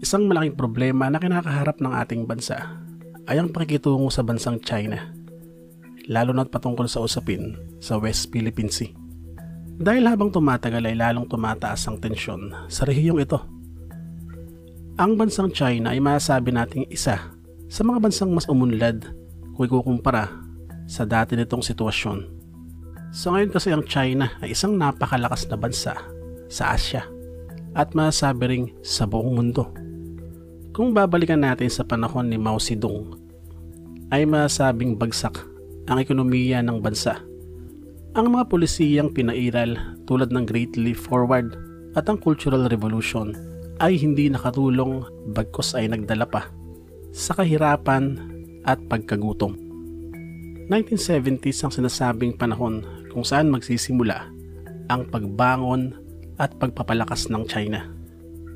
Isang malaking problema na kinakaharap ng ating bansa ay ang pakikitungo sa bansang China, lalo na't patungkol sa usapin sa West Philippine Sea. Dahil habang tumatagal ay lalong tumataas ang tensyon sa rehiyong ito. Ang bansang China ay masasabi nating isa sa mga bansang mas umunlad kung ikukumpara sa dati nitong sitwasyon. So ngayon kasi ang China ay isang napakalakas na bansa sa Asia at masasabi ring sa buong mundo. Kung babalikan natin sa panahon ni Mao Zedong, ay masasabing bagsak ang ekonomiya ng bansa. Ang mga polisiyang pinairal tulad ng Great Leap Forward at ang Cultural Revolution ay hindi nakatulong bagkus ay nagdala pa sa kahirapan at pagkagutom. 1970s ang sinasabing panahon kung saan magsisimula ang pagbangon at pagpapalakas ng China.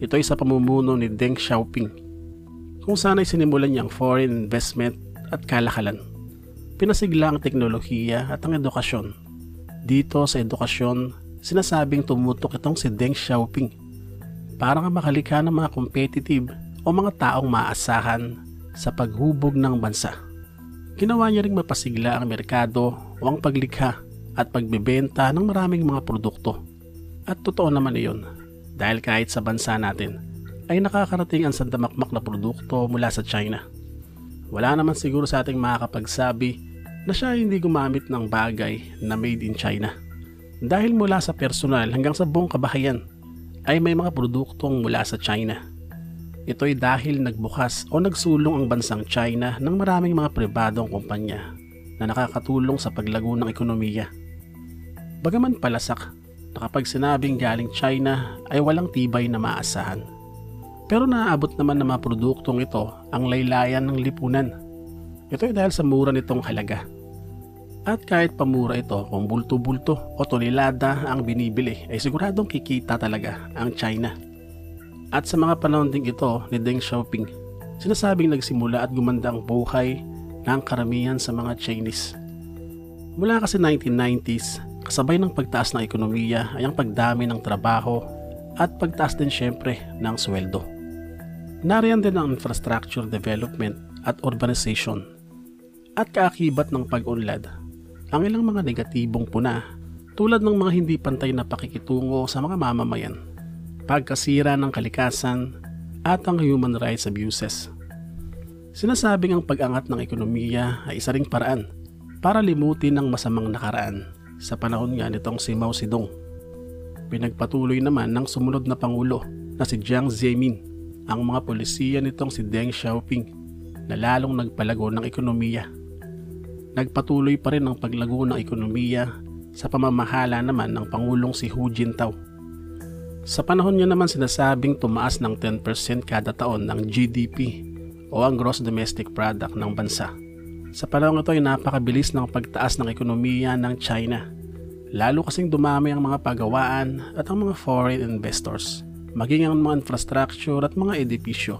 Ito ay sa pamumuno ni Deng Xiaoping, kung saan ay sinimulan niyang foreign investment at kalakalan. Pinasigla ang teknolohiya at ang edukasyon. Dito sa edukasyon, sinasabing tumutok itong si Deng Xiaoping para nga makalikha ng mga competitive o mga taong maaasahan sa paghubog ng bansa. Ginawa niya ring mapasigla ang merkado o ang paglikha at pagbebenta ng maraming mga produkto. At totoo naman iyon, dahil kahit sa bansa natin ay nakakarating ang sandamakmak na produkto mula sa China. Wala naman siguro sa ating makakapagsabi na siya hindi gumamit ng bagay na made in China. Dahil mula sa personal hanggang sa buong kabahayan ay may mga produktong mula sa China. Ito ay dahil nagbukas o nagsulong ang bansang China ng maraming mga pribadong kumpanya na nakakatulong sa paglago ng ekonomiya. Bagaman palasak na kapag sinabing galing China ay walang tibay na maasahan. Pero naaabot naman ng mga produktong ito ang laylayan ng lipunan. Ito ay dahil sa mura nitong halaga. At kahit pamura ito kung bulto-bulto o tonelada ang binibili ay siguradong kikita talaga ang China. At sa mga panahon ding ito ni Deng Xiaoping, sinasabing nagsimula at gumanda ang buhay ng karamihan sa mga Chinese. Mula kasi 1990s, kasabay ng pagtaas ng ekonomiya ay ang pagdami ng trabaho at pagtaas din syempre ng sweldo. Nariyan din ang infrastructure development at urbanization. At kaakibat ng pag-unlad, ang ilang mga negatibong puna tulad ng mga hindi pantay na pakikitungo sa mga mamamayan, pagkasira ng kalikasan at ang human rights abuses. Sinasabing ang pag-angat ng ekonomiya ay isa ring paraan para limutin ang masamang nakaraan sa panahon nga nitong si Mao Zedong. Pinagpatuloy naman ng sumunod na pangulo na si Jiang Zemin ang mga polisiya nitong si Deng Xiaoping na lalong nagpalago ng ekonomiya. Nagpatuloy pa rin ang paglago ng ekonomiya sa pamamahala naman ng Pangulong si Hu Jintao. Sa panahon niya naman sinasabing tumaas ng 10% kada taon ng GDP o ang Gross Domestic Product ng bansa. Sa panahon ito ay napakabilis ng pagtaas ng ekonomiya ng China. Lalo kasing dumami ang mga pagawaan at ang mga foreign investors, maging ang mga infrastructure at mga edifisyo.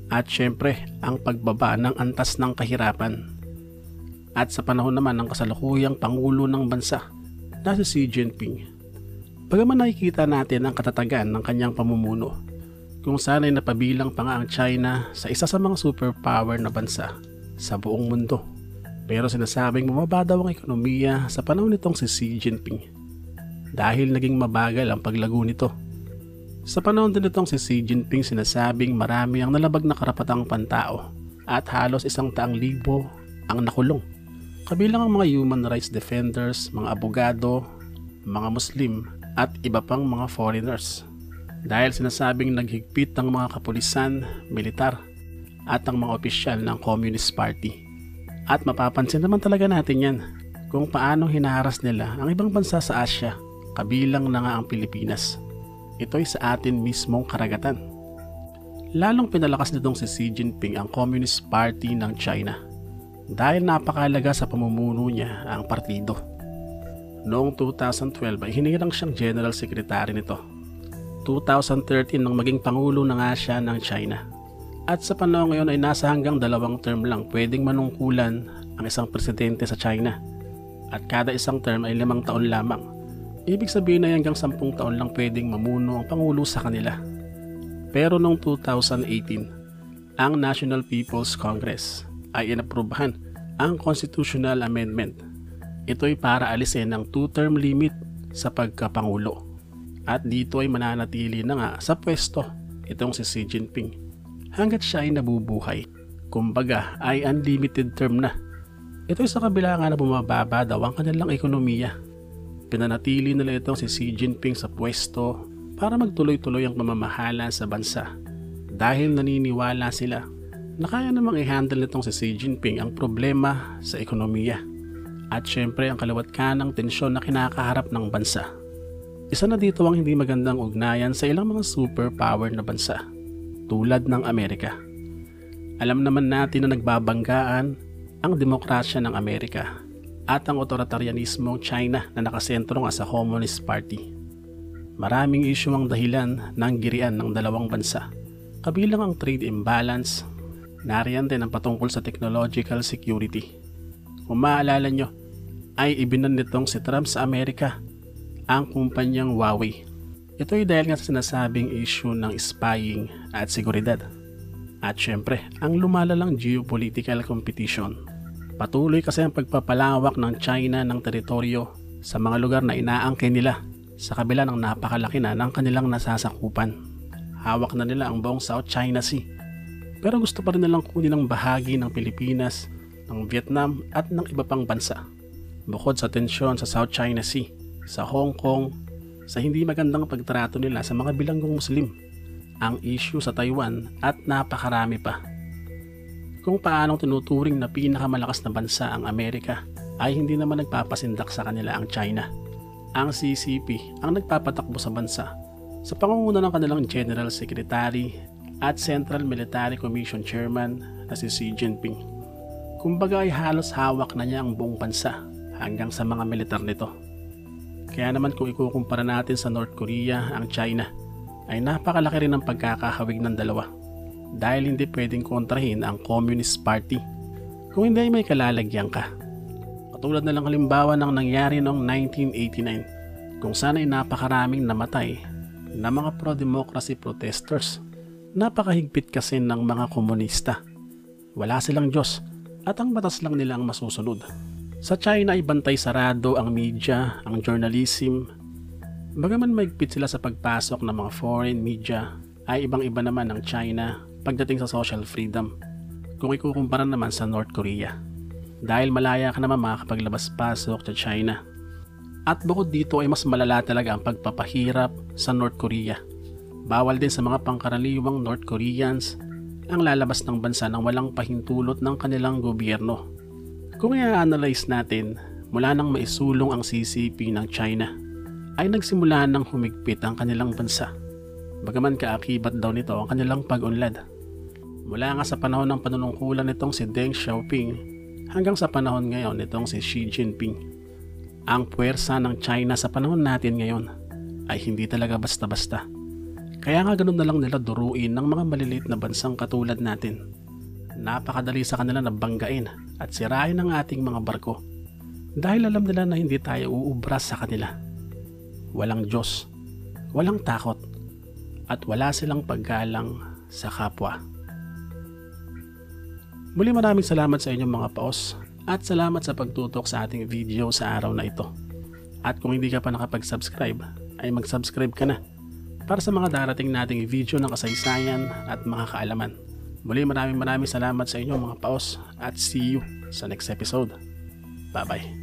At syempre, ang pagbaba ng antas ng kahirapan. At sa panahon naman ng kasalukuyang Pangulo ng bansa na si Xi Jinping, bagaman nakikita natin ang katatagan ng kanyang pamumuno, kung saan ay napabilang pa nga ang China sa isa sa mga superpower na bansa sa buong mundo. Pero sinasabing bumaba daw ang ekonomiya sa panahon nitong si Xi Jinping dahil naging mabagal ang paglago nito. Sa panahon din nitong si Xi Jinping sinasabing marami ang nalabag na karapatang pantao at halos 100,000 ang nakulong. Kabilang ang mga human rights defenders, mga abogado, mga Muslim at iba pang mga foreigners. Dahil sinasabing naghigpit ang mga kapulisan, militar at ang mga opisyal ng Communist Party. At mapapansin naman talaga natin yan kung paano hinaharas nila ang ibang bansa sa Asia, kabilang na nga ang Pilipinas. Ito'y sa atin mismong karagatan. Lalong pinalakas nitong si Xi Jinping ang Communist Party ng China dahil napakahalaga sa pamumuno niya ang partido. Noong 2012 ay hinirang siyang General Secretary nito. 2013 nang maging Pangulo na nga siya ng China. At sa panahon ngayon ay nasa hanggang 2 term lang pwedeng manungkulan ang isang presidente sa China. At kada isang term ay 5 taon lamang. Ibig sabihin ay hanggang 10 taon lang pwedeng mamuno ang Pangulo sa kanila. Pero noong 2018, ang National People's Congress ay inaprubahan ang Constitutional Amendment. Ito ay para alisin ang 2-term limit sa pagkapangulo. At dito ay mananatili na nga sa pwesto itong si Xi Jinping hanggat siya ay nabubuhay. Kumbaga ay unlimited term na. Ito ay sa kabila nga na bumababa daw ang kanilang ekonomiya. Pinanatili nila itong si Xi Jinping sa pwesto para magtuloy-tuloy ang pamamahala sa bansa dahil naniniwala sila na kaya namang i-handle nitong si Xi Jinping ang problema sa ekonomiya at syempre ang kaliwat kanang tensyon na kinakaharap ng bansa. Isa na dito ang hindi magandang ugnayan sa ilang mga superpower na bansa tulad ng Amerika. Alam naman natin na nagbabanggaan ang demokrasya ng Amerika at ang otoritarianismong China na nakasentro nga sa Communist Party. Maraming isyu ang dahilan ng girian ng dalawang bansa. Kabilang ang trade imbalance, nariyan din ang patungkol sa technological security. Kung maalala nyo, ay ibinan nitong si Trump sa Amerika ang kumpanyang Huawei. Ito ay dahil nga sa sinasabing issue ng spying at seguridad. At syempre, ang lumalalang geopolitical competition. Patuloy kasi ang pagpapalawak ng China ng teritoryo sa mga lugar na inaangkin nila sa kabila ng napakalaki na ng kanilang nasasakupan. Hawak na nila ang buong South China Sea. Pero gusto pa rin nilang kunin ang bahagi ng Pilipinas, ng Vietnam at ng iba pang bansa. Bukod sa tensyon sa South China Sea, sa Hong Kong, sa hindi magandang pagtrato nila sa mga bilanggong Muslim, ang issue sa Taiwan at napakarami pa. Kung paanong tinuturing na pinakamalakas na bansa ang Amerika ay hindi naman nagpapasindak sa kanila ang China. Ang CCP ang nagpapatakbo sa bansa sa pangunguna ng kanilang General Secretary at Central Military Commission Chairman na si Xi Jinping. Kumbaga ay halos hawak na niya ang buong bansa hanggang sa mga militar nito. Kaya naman kung ikukumpara natin sa North Korea ang China, ay napakalaki rin ang pagkakahawig ng dalawa dahil hindi pwedeng kontrahin ang Communist Party kung hindi ay may kalalagyan ka. Katulad na lang halimbawa ng nangyari noong 1989 kung saan ay napakaraming namatay na mga pro-democracy protesters. Napakahigpit kasi ng mga komunista. Wala silang Diyos at ang batas lang nila ang masusunod. Sa China ay bantay sarado ang media, ang journalism. Bagaman maigpit sila sa pagpasok ng mga foreign media, ay ibang-iba naman ang China pagdating sa social freedom kung ikukumpara naman sa North Korea. Dahil malaya ka naman makakapaglabas-pasok sa China. At bukod dito ay mas malala talaga ang pagpapahirap sa North Korea. Bawal din sa mga pangkaraniwang North Koreans ang lalabas ng bansa nang walang pahintulot ng kanilang gobyerno. Kung i-analyze natin, mula nang maisulong ang CCP ng China, ay nagsimula nang humigpit ang kanilang bansa. Bagaman kaakibat daw nito ang kanilang pag-unlad. Mula nga sa panahon ng panunungkulan nitong si Deng Xiaoping hanggang sa panahon ngayon nitong si Xi Jinping. Ang puwersa ng China sa panahon natin ngayon ay hindi talaga basta-basta. Kaya nga ganun na lang nila duruin ng mga maliliit na bansang katulad natin. Napakadali sa kanila na banggain at sirain ang ating mga barko dahil alam nila na hindi tayo uubras sa kanila. Walang Diyos, walang takot, at wala silang paggalang sa kapwa. Muli maraming salamat sa inyong mga paos at salamat sa pagtutok sa ating video sa araw na ito. At kung hindi ka pa nakapag-subscribe, ay mag-subscribe ka na para sa mga darating nating video ng kasaysayan at mga kaalaman. Muli maraming salamat sa inyong mga paos at see you sa next episode. Bye bye.